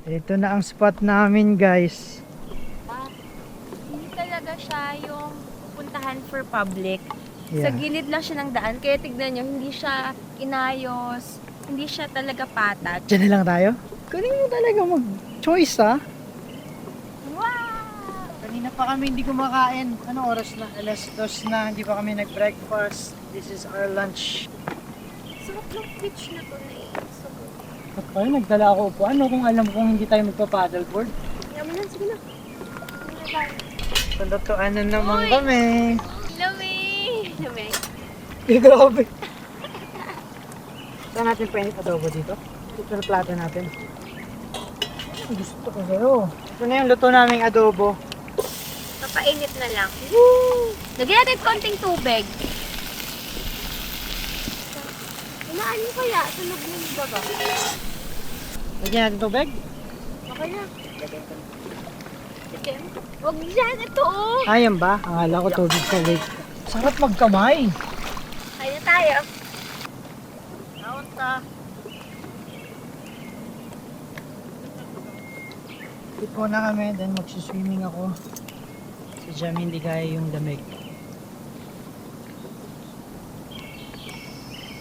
Ito na ang spot namin, guys. Hindi talaga siya yung puntahan for public. Yeah. Sa gilid lang siya ng daan. Kaya tignan nyo, hindi siya inayos. Hindi siya talaga patat. Diyan na lang tayo. Kunin mo talaga mag-choice, ha? Wow! Kanina pa kami hindi kumakain. Anong oras na? Alas 2 na. Hindi pa kami nag-breakfast. This is our lunch. Sarap ng beach na to na eh. So good. At pala, nagdala ako upuan. Ano kung alam kong hindi tayo magpa-paddleboard? Yaman na, sige na. Sige na tayo. Palutuan na naman Uy! kami. Lumi! Lumi. Grabe. Saan natin painit adobo dito? Ito na plato natin. Gusto ko sa'yo. Ito na yung luto naming adobo. Papainit na lang. Woo! Lagyan natin konting tubig. Umaan mo kaya sa loob ng baga. Lagyan natin tubig. Okay na. Sige. Huwag dyan. Ito oh. Ayan ba? Akala ko tubig sa lake. Sarap magkamay. Kaya na tayo. Naon ka. Ito na kami, then magsiswimming ako. Si Jam hindi kaya yung lamig.